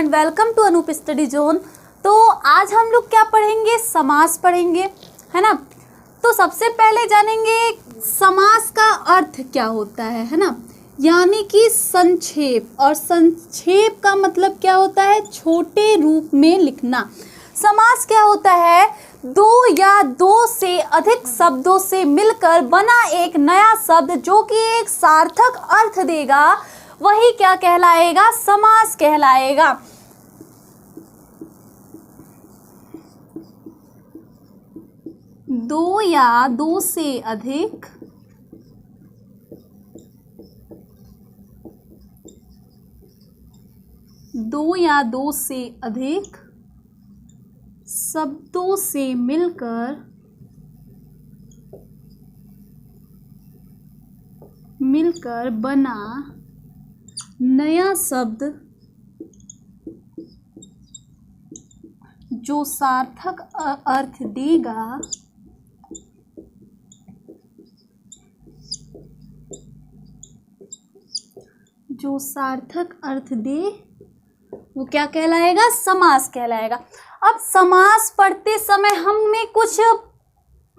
Welcome to Anoop study zone. तो आज हम लोग क्या पढ़ेंगे, समास पढ़ेंगे, है ना। तो सबसे पहले जानेंगे समास का अर्थ क्या होता है ना, यानी कि संक्षेप। और संक्षेप का मतलब क्या होता है, छोटे रूप में लिखना। समास क्या होता है, दो या दो से अधिक शब्दों से मिलकर बना एक नया शब्द जो कि एक सार्थक अर्थ देगा, वही क्या कहलाएगा, समास कहलाएगा। दो या दो से अधिक शब्दों से मिलकर बना नया शब्द जो सार्थक अर्थ देगा, जो सार्थक अर्थ दे वो क्या कहलाएगा, समास कहलाएगा। अब समास पढ़ते समय हमें कुछ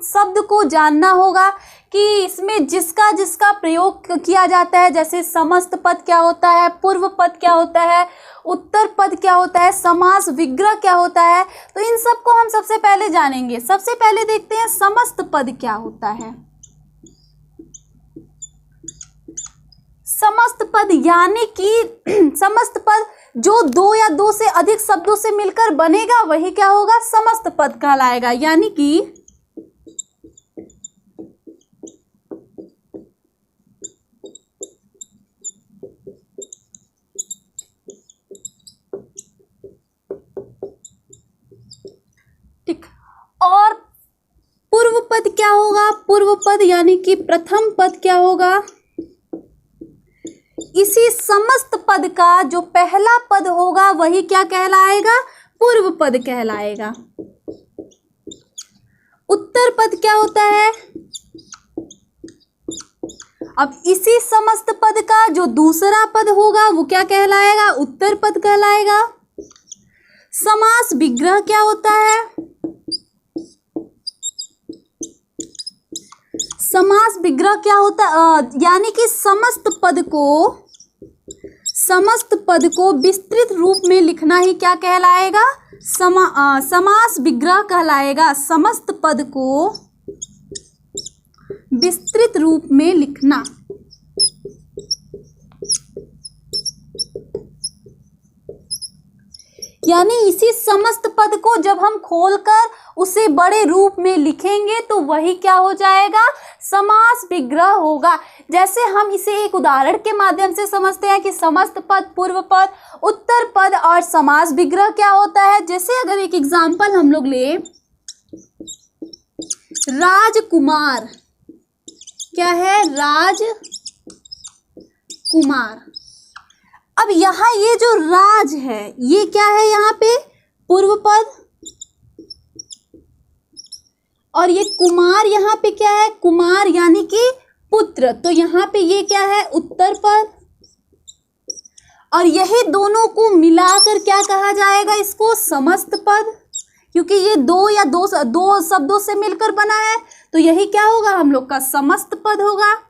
शब्द को जानना होगा कि इसमें जिसका जिसका प्रयोग किया जाता है। जैसे समस्त पद क्या होता है, पूर्व पद क्या होता है, उत्तर पद क्या होता है, समास विग्रह क्या होता है। तो इन सब को हम सबसे पहले जानेंगे। सबसे पहले देखते हैं समस्त पद क्या होता है। समस्त पद यानी कि समस्त पद जो दो या दो से अधिक शब्दों से मिलकर बनेगा वही क्या होगा, समस्त पद कहलाएगा। यानी कि ठीक। और पूर्व पद क्या होगा, पूर्व पद यानी कि प्रथम पद क्या होगा, इसी समस्त पद का जो पहला पद होगा वही क्या कहलाएगा, पूर्व पद कहलाएगा। उत्तर पद क्या होता है, अब इसी समस्त पद का जो दूसरा पद होगा वो क्या कहलाएगा, उत्तर पद कहलाएगा। समास विग्रह क्या होता है, समास विग्रह क्या होता है, यानी कि समस्त पद को विस्तृत रूप में लिखना ही क्या कहलाएगा, समास विग्रह कहलाएगा। समस्त पद को विस्तृत रूप में लिखना। यानी इसी समस्त पद को जब हम खोलकर उसे बड़े रूप में लिखेंगे तो वही क्या हो जाएगा, समास विग्रह होगा। जैसे हम इसे एक उदाहरण के माध्यम से समझते हैं कि समस्त पद, पूर्व पद, उत्तर पद और समास विग्रह क्या होता है। जैसे अगर एक एग्जांपल हम लोग ले, राजकुमार क्या है, राजकुमार। अब यहाँ ये जो राज है ये क्या है, यहाँ पे पूर्व पद, और ये कुमार यहाँ पे क्या है, कुमार यानी कि पुत्र, तो यहाँ पे ये क्या है, उत्तर पद। और यही दोनों को मिलाकर क्या कहा जाएगा, इसको समस्त पद, क्योंकि ये दो शब्दों से मिलकर बना है तो यही क्या होगा, हम लोग का समस्त पद होगा।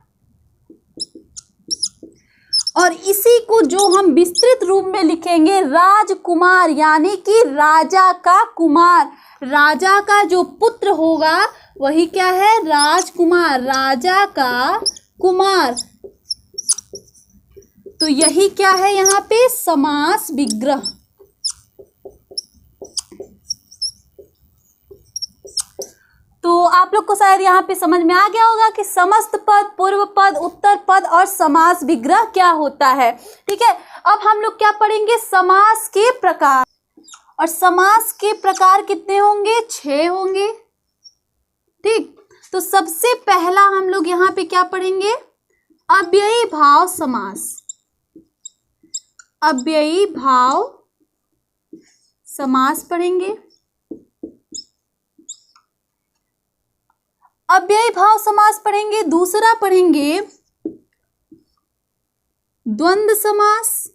और इसी को जो हम विस्तृत रूप में लिखेंगे, राजकुमार यानी कि राजा का कुमार, राजा का जो पुत्र होगा वही क्या है, राजकुमार, राजा का कुमार। तो यही क्या है यहाँ पे, समास विग्रह। तो आप लोग को शायद यहाँ पे समझ में आ गया होगा कि समस्त पद, पूर्व पद, उत्तर पद और समास विग्रह क्या होता है। ठीक है, अब हम लोग क्या पढ़ेंगे, समास के प्रकार। और समास के प्रकार कितने होंगे, 6 होंगे। ठीक, तो सबसे पहला हम लोग यहाँ पे क्या पढ़ेंगे, अव्ययी भाव समास। अव्ययी भाव समास पढ़ेंगे। अव्ययी भाव समास पढ़ेंगे। दूसरा पढ़ेंगे द्वंद्व समास।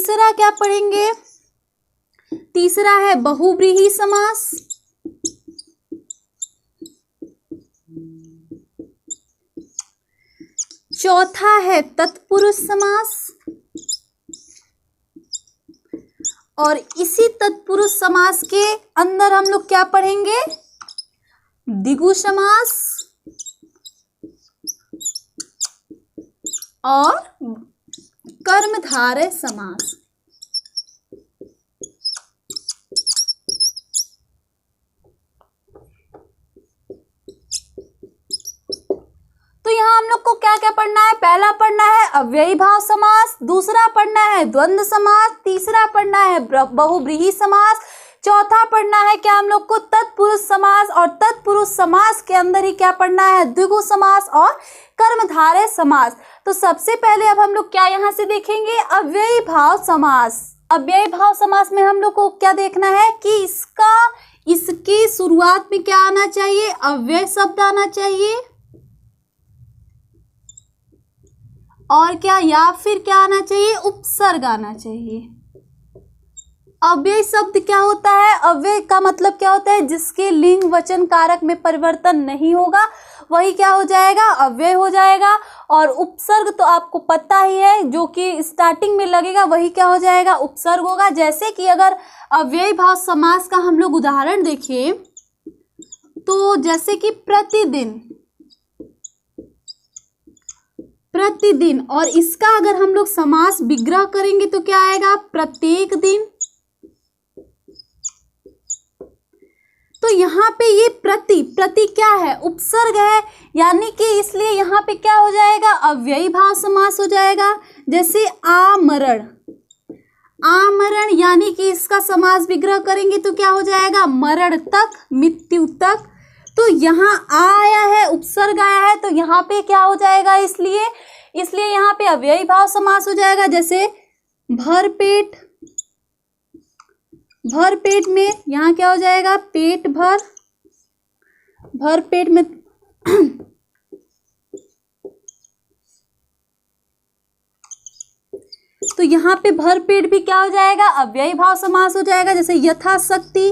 तीसरा क्या पढ़ेंगे? तीसरा है बहुव्रीहि समास। चौथा है तत्पुरुष समास। और इसी तत्पुरुष समास के अंदर हम लोग क्या पढ़ेंगे? द्विगु समास और कर्मधारय समास। तो यहाँ हम लोग को क्या क्या पढ़ना है? पहला पढ़ना है अव्ययी भाव समास, दूसरा पढ़ना है द्वंद्व समास, तीसरा पढ़ना है बहुव्रीहि समास, चौथा पढ़ना है क्या हम लोग को? तत्पुरुष समास। और तत्पुरुष समास के अंदर ही क्या पढ़ना है? द्विगु समास और कर्मधारय समास। तो सबसे पहले अब हम लोग क्या यहाँ से देखेंगे? अव्ययी भाव समास। अव्ययी भाव समास में हम लोग को क्या देखना है कि इसकी शुरुआत में क्या आना चाहिए? अव्यय शब्द आना चाहिए। और क्या, या फिर क्या आना चाहिए? उपसर्ग आना चाहिए। अव्यय शब्द क्या होता है? अव्यय का मतलब क्या होता है? जिसके लिंग वचन कारक में परिवर्तन नहीं होगा वही क्या हो जाएगा? अव्यय हो जाएगा। और उपसर्ग तो आपको पता ही है, जो कि स्टार्टिंग में लगेगा वही क्या हो जाएगा? उपसर्ग होगा। जैसे कि अगर अव्ययी भाव समास का हम लोग उदाहरण देखें तो जैसे कि प्रतिदिन, प्रतिदिन, और इसका अगर हम लोग समास विग्रह करेंगे तो क्या आएगा? प्रत्येक दिन। तो यहाँ पे ये प्रति क्या है? उपसर्ग है, यानी कि इसलिए यहाँ पे क्या हो जाएगा? अव्ययी भाव समास हो जाएगा। जैसे आमरण, आमरण यानी कि इसका समास विग्रह करेंगे तो क्या हो जाएगा? मरण तक, मृत्यु तक। तो यहाँ आया है, उपसर्ग आया है, तो यहाँ पे क्या हो जाएगा? इसलिए यहाँ पे अव्ययी भाव समास हो जाएगा। जैसे भरपेट, भरपेट में यहाँ क्या हो जाएगा? पेट भर, भरपेट में तो यहाँ पे भरपेट भी क्या हो जाएगा? अव्ययी भाव समास हो जाएगा। जैसे यथाशक्ति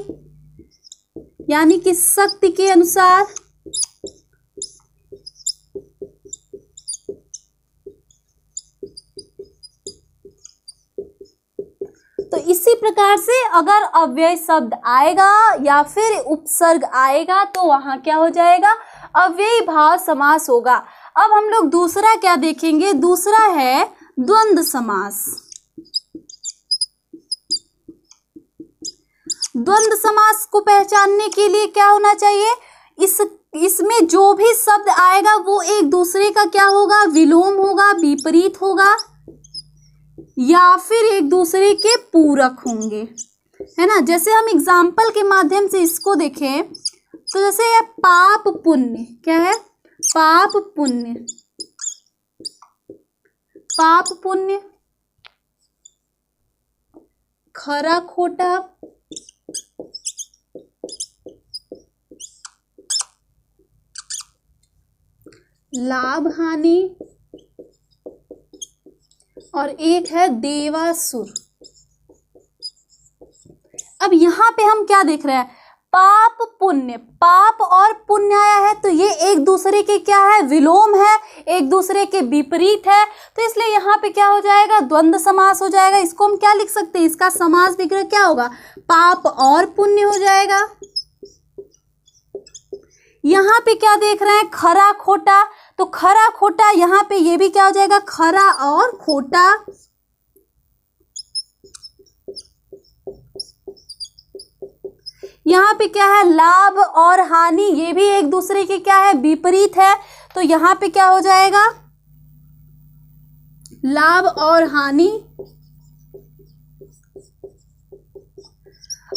यानी कि शक्ति के अनुसार। तो इसी प्रकार से अगर अव्यय शब्द आएगा या फिर उपसर्ग आएगा तो वहां क्या हो जाएगा? अव्ययी भाव समास होगा। अब हम लोग दूसरा क्या देखेंगे? दूसरा है द्वंद्व समास। द्वंद्व समास को पहचानने के लिए क्या होना चाहिए? इसमें जो भी शब्द आएगा वो एक दूसरे का क्या होगा? विलोम होगा, विपरीत होगा, या फिर एक दूसरे के पूरक होंगे, है ना। जैसे हम एग्जाम्पल के माध्यम से इसको देखें तो जैसे है पाप पुण्य, क्या है? पाप पुण्य, पाप पुण्य, खरा खोटा, लाभ हानि, और एक है देवासुर। अब यहाँ पे हम क्या देख रहे हैं? पाप पुण्य, पाप और पुण्य आया है तो ये एक दूसरे के क्या है? विलोम है, एक दूसरे के विपरीत है। तो इसलिए यहाँ पे क्या हो जाएगा? द्वंद्व समास हो जाएगा। इसको हम क्या लिख सकते हैं? इसका समास विग्रह क्या होगा? पाप और पुण्य हो जाएगा। यहाँ पे क्या देख रहे हैं? खरा खोटा, तो खरा खोटा यहाँ पे ये भी क्या हो जाएगा? खरा और खोटा। यहाँ पे क्या है? लाभ और हानि, ये भी एक दूसरे के क्या है? विपरीत है। तो यहाँ पे क्या हो जाएगा? लाभ और हानि।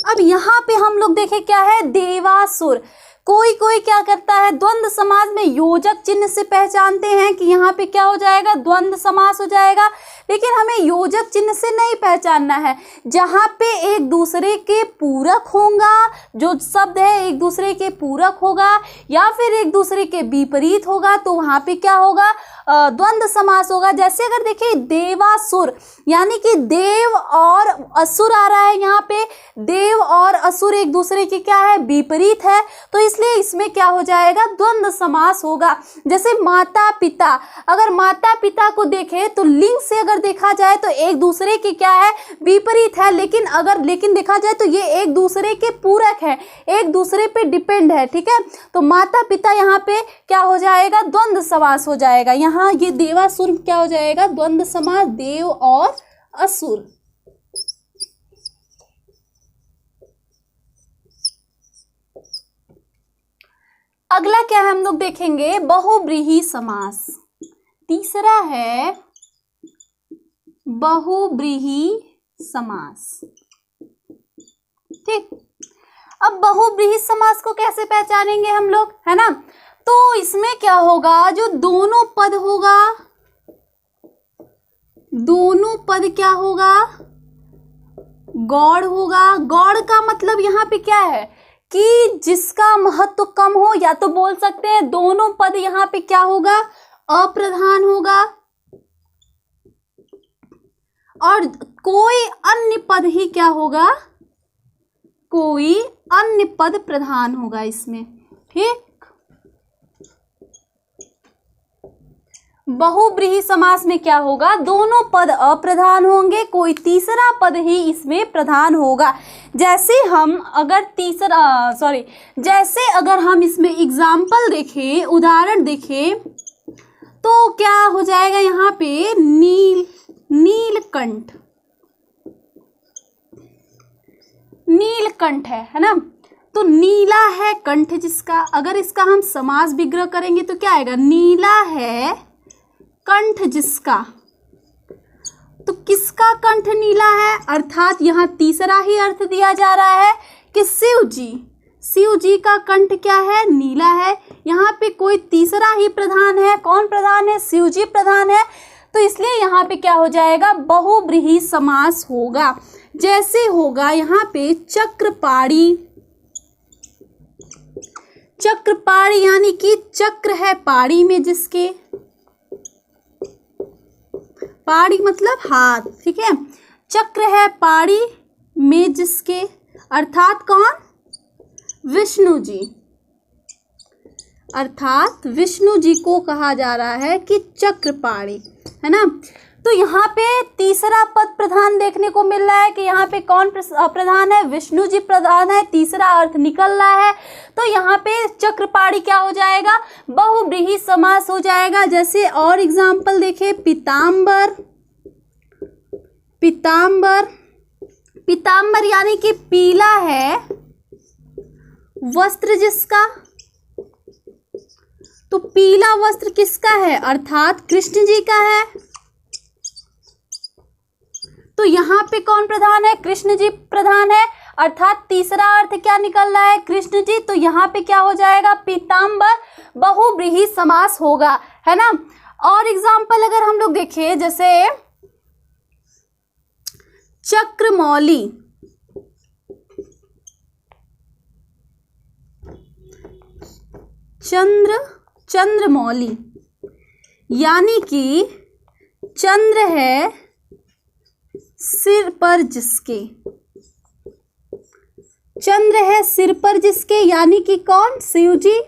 अब यहाँ पे हम लोग देखें क्या है? देवासुर। कोई कोई क्या करता है? द्वंद्व समास में योजक चिन्ह से पहचानते हैं कि यहाँ पे क्या हो जाएगा? द्वंद्व समास हो जाएगा। लेकिन हमें योजक चिन्ह से नहीं पहचानना है। जहाँ पे एक दूसरे के पूरक होगा, जो शब्द है एक दूसरे के पूरक होगा या फिर एक दूसरे के विपरीत होगा, तो वहाँ पे क्या होगा? द्वंद्व समास होगा। जैसे अगर देखिए देवासुर, यानी कि देव और असुर आ रहा है, यहाँ पे देव और असुर एक दूसरे की क्या है, विपरीत है, तो इसलिए इसमें क्या हो जाएगा, द्वंद्व समास होगा। जैसे माता पिता, अगर माता पिता को देखें तो लिंग से अगर देखा जाए तो एक दूसरे की क्या है, विपरीत है, लेकिन देखा जाए तो ये एक दूसरे के पूरक है, एक दूसरे पे डिपेंड है, ठीक है। तो माता पिता यहाँ पे क्या हो जाएगा, द्वंद्व समास हो जाएगा। यहाँ ये देवासुर क्या हो जाएगा, द्वंद्व समास, देव और असुर। अगला क्या है हम लोग देखेंगे, बहुब्रीहि समास। तीसरा है बहुब्रीहि समास, ठीक। अब बहुब्रीहि समास को कैसे पहचानेंगे हम लोग, है ना। तो इसमें क्या होगा, जो दोनों पद होगा, दोनों पद क्या होगा, गौड़ होगा। गौड़ का मतलब यहाँ पे क्या है कि जिसका महत्व कम हो, या तो बोल सकते हैं दोनों पद यहाँ पे क्या होगा, अप्रधान होगा, और कोई अन्य पद ही क्या होगा, कोई अन्य पद प्रधान होगा इसमें, ठीक। बहुब्रीहि समास में क्या होगा, दोनों पद अप्रधान होंगे, कोई तीसरा पद ही इसमें प्रधान होगा। जैसे अगर हम इसमें एग्जाम्पल देखें, उदाहरण देखें, तो क्या हो जाएगा यहाँ पे, नीलकंठ, नीलकंठ है ना। तो नीला है कंठ जिसका, अगर इसका हम समास विग्रह करेंगे तो क्या आएगा, नीला है कंठ जिसका। तो किसका कंठ नीला है, अर्थात यहाँ तीसरा ही अर्थ दिया जा रहा है कि शिव जी का कंठ क्या है, नीला है। यहाँ पे कोई तीसरा ही प्रधान है, कौन प्रधान है, शिव जी प्रधान है, तो इसलिए यहाँ पे क्या हो जाएगा, बहुब्रीहि समास होगा। जैसे होगा यहाँ पे चक्रपाणी, चक्रपाणी यानी कि चक्र है पाड़ी में जिसके, पाड़ी मतलब हाथ, ठीक है, चक्र है पाड़ी में जिसके, अर्थात कौन, विष्णु जी, अर्थात विष्णु जी को कहा जा रहा है कि चक्रपाणी, है ना। तो यहाँ पे तीसरा पद प्रधान देखने को मिल रहा है कि यहाँ पे कौन प्रधान है, विष्णु जी प्रधान है, तीसरा अर्थ निकल रहा है, तो यहाँ पे चक्रपाणी क्या हो जाएगा, बहुब्रीहि समास हो जाएगा। जैसे और एग्जाम्पल देखें, पीताम्बर, पीताम्बर, पीताम्बर यानी कि पीला है वस्त्र जिसका, तो पीला वस्त्र किसका है, अर्थात कृष्ण जी का है। तो यहाँ पे कौन प्रधान है, कृष्ण जी प्रधान है, अर्थात तीसरा अर्थ क्या निकल रहा है, कृष्ण जी। तो यहाँ पे क्या हो जाएगा, पीताम्बर बहुब्रीहि समास होगा, है ना। और एग्जाम्पल अगर हम लोग देखें, जैसे चक्रमौली, चंद्रमौली यानी कि चंद्र है सिर पर जिसके, चंद्र है सिर पर जिसके यानी कि कौन, शिव जी।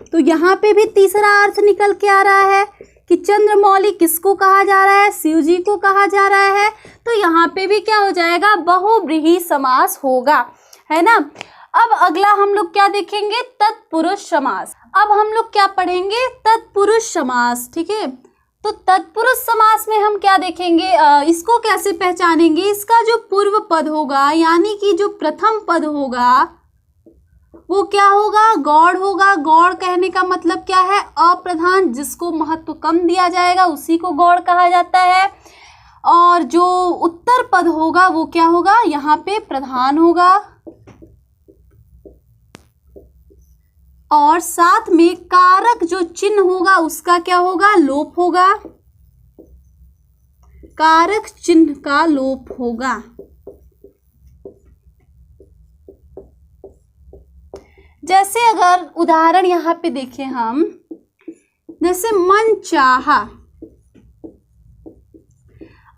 तो यहाँ पे भी तीसरा अर्थ निकल के आ रहा है कि चंद्रमौली किसको कहा जा रहा है, शिव जी को कहा जा रहा है। तो यहाँ पे भी क्या हो जाएगा, बहुब्रीहि समास होगा, है ना। अब अगला हम लोग क्या देखेंगे, तत्पुरुष समास। अब हम लोग क्या पढ़ेंगे, तत्पुरुष समास, ठीक है। तो तत्पुरुष समास में हम क्या देखेंगे, इसको कैसे पहचानेंगे, इसका जो पूर्व पद होगा यानी कि जो प्रथम पद होगा वो क्या होगा, गौड़ होगा। गौड़ कहने का मतलब क्या है, अप्रधान, जिसको महत्व कम दिया जाएगा उसी को गौड़ कहा जाता है। और जो उत्तर पद होगा वो क्या होगा, यहाँ पे प्रधान होगा, और साथ में कारक जो चिन्ह होगा उसका क्या होगा, लोप होगा, कारक चिन्ह का लोप होगा। जैसे अगर उदाहरण यहाँ पे देखें हम, जैसे मन चाहा।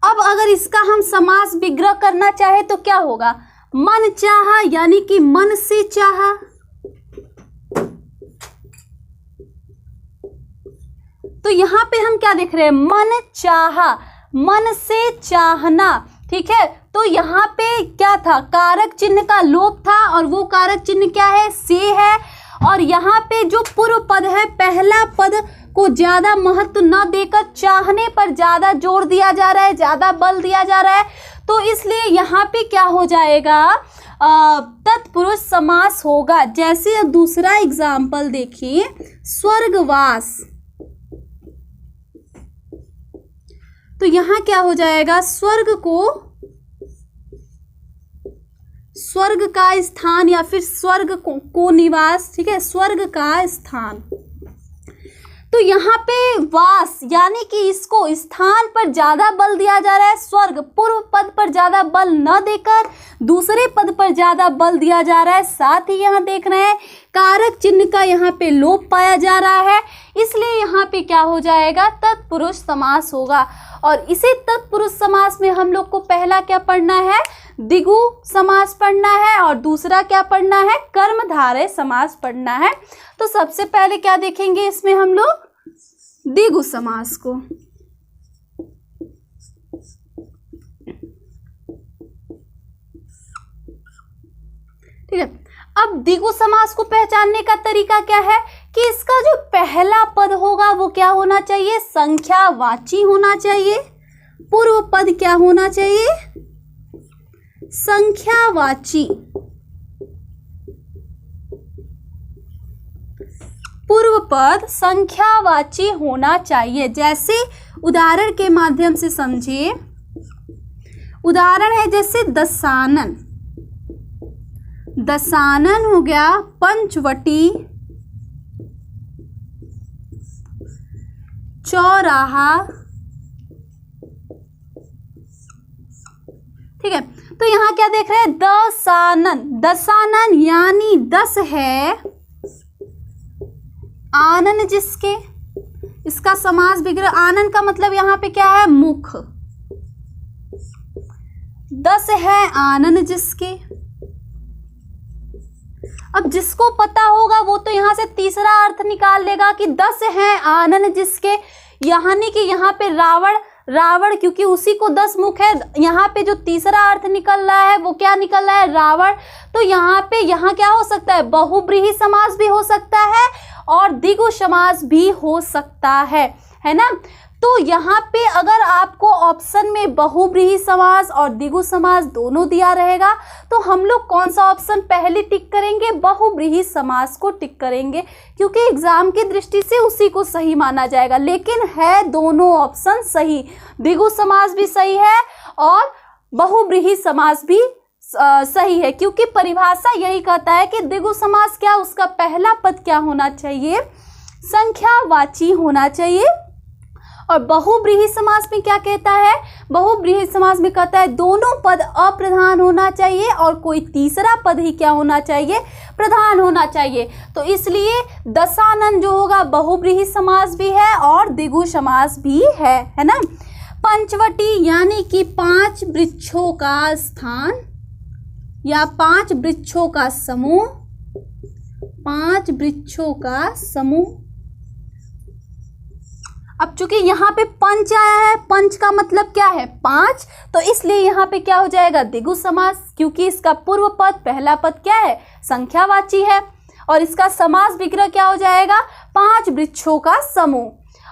अब अगर इसका हम समास विग्रह करना चाहे तो क्या होगा? मन चाहा यानी कि मन से चाहा। तो यहां पे हम क्या देख रहे हैं? मन चाहा, मन से चाहना। ठीक है, तो यहाँ पे क्या था? कारक चिन्ह का लोप था, और वो कारक चिन्ह क्या है? से है। और यहाँ पे जो पूर्व पद है, पहला पद को ज्यादा महत्व न देकर चाहने पर ज्यादा जोर दिया जा रहा है, ज्यादा बल दिया जा रहा है। तो इसलिए यहाँ पे क्या हो जाएगा? तत्पुरुष समास होगा। जैसे दूसरा एग्जाम्पल देखिए, स्वर्गवास। तो यहां क्या हो जाएगा? स्वर्ग का स्थान या फिर स्वर्ग को निवास। ठीक है, स्वर्ग का स्थान। तो यहाँ पे वास यानी कि इसको स्थान पर ज्यादा बल दिया जा रहा है। स्वर्ग पूर्व पद पर ज्यादा बल न देकर दूसरे पद पर ज्यादा बल दिया जा रहा है। साथ ही यहाँ देख रहे हैं कारक चिन्ह का यहाँ पे लोप पाया जा रहा है, इसलिए यहाँ पे क्या हो जाएगा? तत्पुरुष समास होगा। और इसी तत्पुरुष समास में हम लोग को पहला क्या पढ़ना है? द्विगु समास पढ़ना है, और दूसरा क्या पढ़ना है? कर्मधारय समास पढ़ना है। तो सबसे पहले क्या देखेंगे इसमें हम लोग? द्विगु समास को। ठीक है, अब द्विगु समास को पहचानने का तरीका क्या है कि इसका जो पहला पद होगा वो क्या होना चाहिए? संख्यावाची होना चाहिए। पूर्व पद क्या होना चाहिए? संख्यावाची। पूर्व पद संख्यावाची होना चाहिए। जैसे उदाहरण के माध्यम से समझिए। उदाहरण है जैसे दसानन। दसानन हो गया पंचवटी, चौराहा। ठीक है, तो यहां क्या देख रहे हैं? दसानन। दसानन यानी 10 है, आनन जिसके। इसका समास विग्रह, आनन का मतलब यहां पे क्या है? मुख। 10 है आनन जिसके। अब जिसको पता होगा वो तो यहां से तीसरा अर्थ निकाल लेगा कि 10 है आनन जिसके, यानी कि यहाँ पे रावण क्योंकि उसी को 10 मुख है। यहाँ पे जो तीसरा अर्थ निकल रहा है वो क्या निकल रहा है? रावण। तो यहाँ क्या हो सकता है? बहुब्रीहि समास भी हो सकता है और द्विगु समास भी हो सकता है ना। तो यहाँ पे अगर आपको ऑप्शन में बहुब्रीहि समास और द्विगु समास दोनों दिया रहेगा तो हम लोग कौन सा ऑप्शन पहले टिक करेंगे? बहुब्रीहि समास को टिक करेंगे, क्योंकि एग्जाम की दृष्टि से उसी को सही माना जाएगा। लेकिन है दोनों ऑप्शन सही, द्विगु समास भी सही है और बहुब्रीहि समास भी सही है, क्योंकि परिभाषा यही कहता है कि द्विगु समास क्या, उसका पहला पद क्या होना चाहिए? संख्यावाची होना चाहिए। और बहुब्रीहि समास में क्या कहता है? बहुब्रीहि समास में कहता है दोनों पद अप्रधान होना चाहिए और कोई तीसरा पद ही क्या होना चाहिए? प्रधान होना चाहिए। तो इसलिए दसानन जो होगा बहुब्रीहि समास भी है और द्विगु समास भी है ना। पंचवटी यानी कि 5 वृक्षों का स्थान या 5 वृक्षों का समूह। 5 वृक्षों का समूह। अब चूंकि यहाँ पे पंच आया है, पंच का मतलब क्या है? 5, तो इसलिए यहाँ पे क्या हो जाएगा? द्विगु समास, क्योंकि इसका पूर्व पद पहला पद क्या है? संख्यावाची है। और इसका समास विग्रह क्या हो जाएगा? 5 वृक्षों का समूह।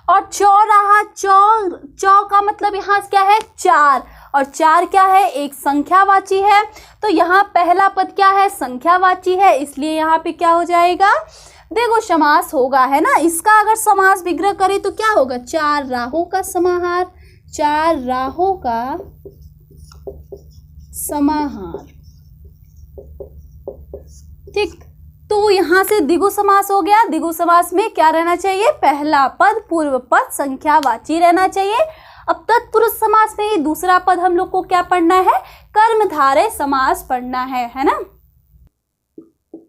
और चौराहा, चौ का मतलब यहाँ क्या है? 4, और 4 क्या है? एक संख्यावाची है। तो यहाँ पहला पद क्या है? संख्यावाची है, इसलिए यहाँ पे क्या हो जाएगा? द्विगु समास होगा, है ना। इसका अगर समास विग्रह करें तो क्या होगा? 4 राहों का समाहार। 4 राहों का समाहार। ठीक, तो यहां से द्विगु समास हो गया। द्विगु समास में क्या रहना चाहिए? पहला पद पूर्व पद संख्यावाची रहना चाहिए। अब तत्पुरुष समास में दूसरा पद हम लोग को क्या पढ़ना है? कर्मधारय समास पढ़ना है ना।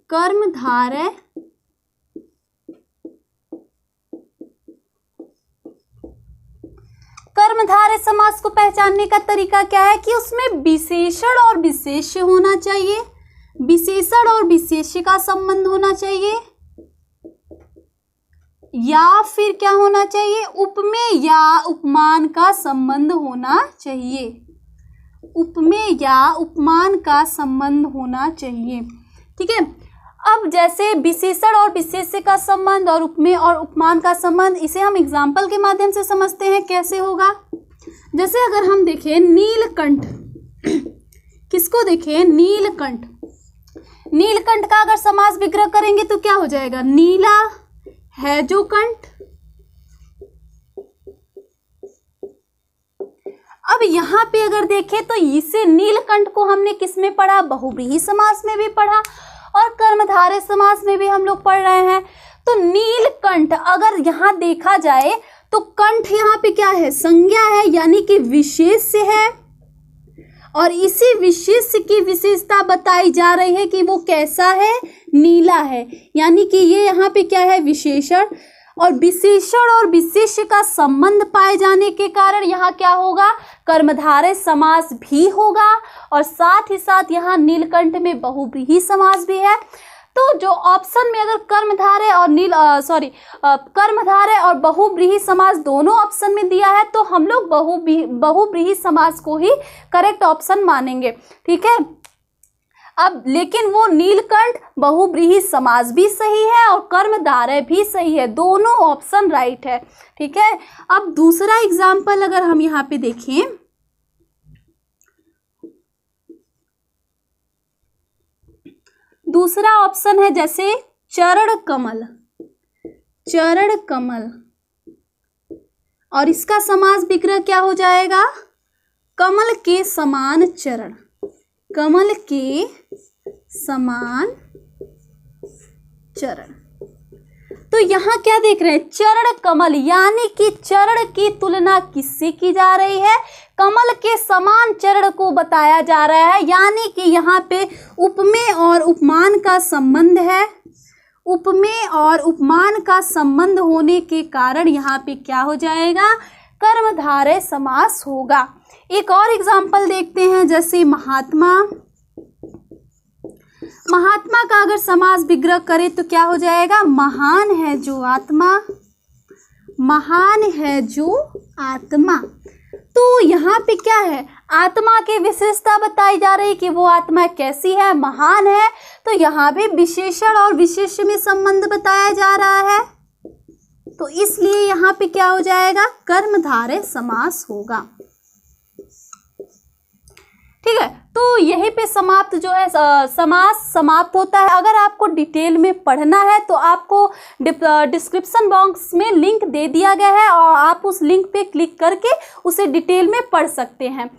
कर्मधारय कर्मधारय समास को पहचानने का तरीका क्या है कि उसमें विशेषण और विशेष्य होना चाहिए, विशेषण और विशेष्य का संबंध होना चाहिए, या फिर क्या होना चाहिए, उपमेय या उपमान का संबंध होना चाहिए, उपमेय या उपमान का संबंध होना चाहिए। ठीक है, अब जैसे विशेषण और विशेष्य का संबंध और उपमेय और उपमान का संबंध, इसे हम एग्जाम्पल के माध्यम से समझते हैं। कैसे होगा, जैसे अगर हम देखें नीलकंठ, किसको देखें, नीलकंठ, नीलकंठ का अगर समास विग्रह करेंगे तो क्या हो जाएगा, नीला है जो कंठ। अब यहाँ पे अगर देखें तो इसे नीलकंठ को हमने किस में पढ़ा, बहुव्रीहि समास में भी पढ़ा और कर्मधारय समास में भी हम लोग पढ़ रहे हैं। तो नीलकंठ अगर यहाँ देखा जाए तो कंठ यहाँ पे क्या है, संज्ञा है, यानी कि विशेष्य है, और इसी विशेष्य की विशेषता बताई जा रही है कि वो कैसा है, नीला है, यानी कि ये यहाँ पे क्या है, विशेषण। और विशेषण और विशेष्य का संबंध पाए जाने के कारण यहाँ क्या होगा, कर्मधारय समास भी होगा, और साथ ही साथ यहाँ नीलकंठ में बहुव्रीहि समास भी है। तो जो ऑप्शन में अगर कर्मधारय और कर्मधारय और बहुव्रीहि समास दोनों ऑप्शन में दिया है तो हम लोग बहुव्रीहि समास को ही करेक्ट ऑप्शन मानेंगे। ठीक है, अब लेकिन वो नीलकंठ बहुव्रीहि समास भी सही है और कर्मधारय भी सही है, दोनों ऑप्शन राइट है। ठीक है, अब दूसरा एग्जाम्पल अगर हम यहाँ पे देखें, दूसरा ऑप्शन है जैसे चरण कमल, चरण कमल, और इसका समास विग्रह क्या हो जाएगा, कमल के समान चरण, कमल के समान चरण। तो यहाँ क्या देख रहे हैं, चरण कमल, यानी कि चरण की तुलना किससे की जा रही है, कमल के समान चरण को बताया जा रहा है, यानी कि यहाँ पे उपमेय और उपमान का संबंध है, उपमेय और उपमान का संबंध होने के कारण यहाँ पे क्या हो जाएगा, कर्मधारय समास होगा। एक और एग्जाम्पल देखते हैं, जैसे महात्मा, महात्मा का अगर समास विग्रह करे तो क्या हो जाएगा, महान है जो आत्मा, महान है जो आत्मा। तो यहाँ पे क्या है, आत्मा की विशेषता बताई जा रही है कि वो आत्मा कैसी है, महान है। तो यहाँ भी विशेषण और विशेष्य में संबंध बताया जा रहा है, तो इसलिए यहाँ पे क्या हो जाएगा, कर्मधारय समास होगा। ठीक है, तो यहीं पे समाप्त जो है समास समाप्त होता है। अगर आपको डिटेल में पढ़ना है तो आपको डिस्क्रिप्शन बॉक्स में लिंक दे दिया गया है और आप उस लिंक पे क्लिक करके उसे डिटेल में पढ़ सकते हैं।